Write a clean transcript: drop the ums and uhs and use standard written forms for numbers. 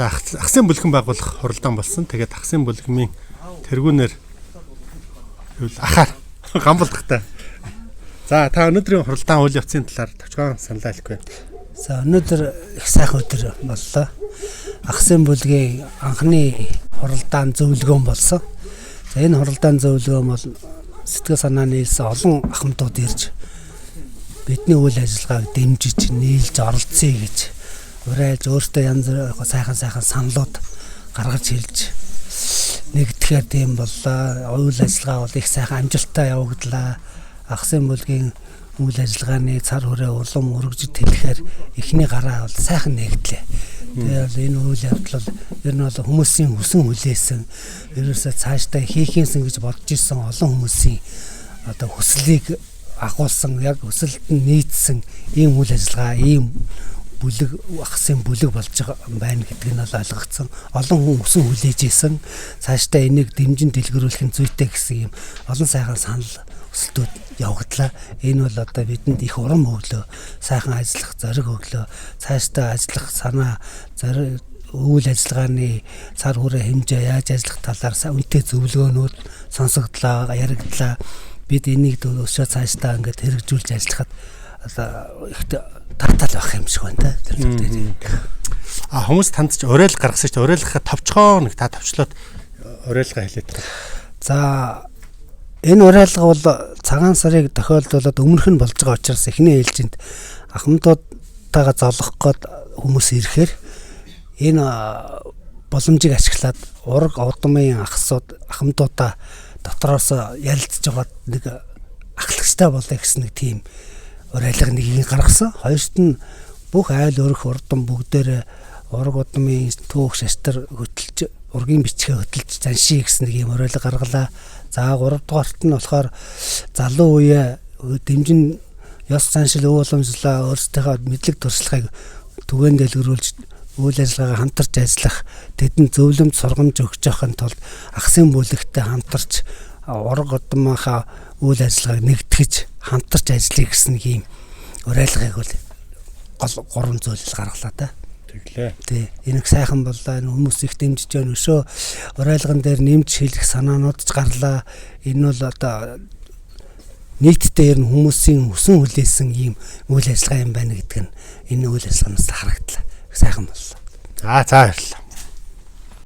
Ахсын бүлгэн байгуулах хуралдаан болсон. Тэгээд ахсын бүлгмийн тэргүүнээр ахаар гамбалдахтай. За та өнөөдрийн хуралдаан үйл явцын талаар товчхон саналаа хэлэх вэ? За өнөөдөр их сайхан өдөр боллоо. Ахсын бүлгийн анхны хуралдаан зөвлөгөөн болсон. За энэ хуралдаан зөвлөгөөн бол сэтгэл санаа нийлсэн олон ахмадууд ирж бидний үйл ажиллагааг дэмжиж, нийлж оролцъё гэж урайлж өөртөө янз бүр сайхан саналууд гаргаж хэлж нэгдэхээр тийм боллоо. Үйл ажиллагаа бол их сайхан амжилттай явагдлаа. Ахсын бүлгийн үйл ажиллагааны цар хүрээ улам өргөжөд хэлэхээр эхний гараа бол сайхан нэгдлээ. Тэгээд энэ үйл явдал ер нь бол хүмүүсийн хүсэн хүлээсэн, ерөөсөө цаашдаа хийхийнсэн гэж бодож исэн олон хүмүүсийн одоо хүслийг агуулсан, яг хүсэлд нь нийцсэн ийм үйл ажиллагаа, ийм бүлэг ахсын бүлэг болж байна гэдгийг нь ойлгогдсон. Олон хүн хүсэн хүлээж исэн. Цаашдаа энийг дэмжин дэлгэрүүлэх нь зүйтэй гэсэн ийм олон сайхан санал өсөлтүүд явагдлаа. Энэ бол одоо бидэнд их урам өглөө, сайхан ажиллах зориг өглөө, цаашдаа ажиллах санаа, зориг, үйл ажиллагааны цар хүрээ хэмжээ яаж ажиллах талаар үнэтэй зөвлөгөөнүүд сонсогдлоо, яригдлаа. Бид энийг өшөө цаашдаа ингээд хэрэгжүүлж ажиллахад одоо их татал байх юм шиг байна те. Хүмүүс танд ч уриал гаргасан ч уриалгахад товчхон нэг та товчлоод уриалга хэлээд байна. За энэ уриалга бол цагаан сарыг тохиолдуулаад өмнөх нь болж байгаа учраас эхний ээлжинд ахмадуудтайгаа золох гээд хүмүүс ирэхээр энэ боломжийг ашиглаад ураг удмын ахсууд ахмадуудаа дотроос ярилцж байгаа нэг ахлагчтай болъё гэсэн нэг тийм уриалга нэгийг гаргасан. Хоёрт нь бүх айл өрх урдам бүгдээр ураг удмын түүх шаштрар хөтөлж ургийн бичгээ хөтөлж заншиг гэсэн нэг юм уриалга гаргалаа. За 3 дугаарт нь болохоор залуу үе дэмжин ёс заншил өв уламжлалаа өөрсдийнхөө мэдлэг туршлагыг түгээн дэлгэрүүлж үйл ажиллагаагаа хамтарч ажиллах, тэдэнд зөвлөмж сургамж өгч явахын тулд ахсын бүлэгтэй хамтарч ураг удмынхаа үйл ажиллагааг нэгтгэж хамтарч ажиллая гэсэн ийм уриалгыг бол гол 3 зөвлөл гаргалаа та. Тэглээ. Тий. Энэ сайхан боллоо. Энэ хүмүүс их дэмжиж байна өшөө. Уриалган дээр нэмж хэлэх санаанууд ч гарлаа. Энэ бол одоо нийтдээ ер нь хүмүүсийн хүсэн хүлээсэн ийм үйл ажиллагаа юм байна гэдэг нь энэ үйл ажиллагаанаас харагдлаа. Сайхан боллоо. За баярлалаа.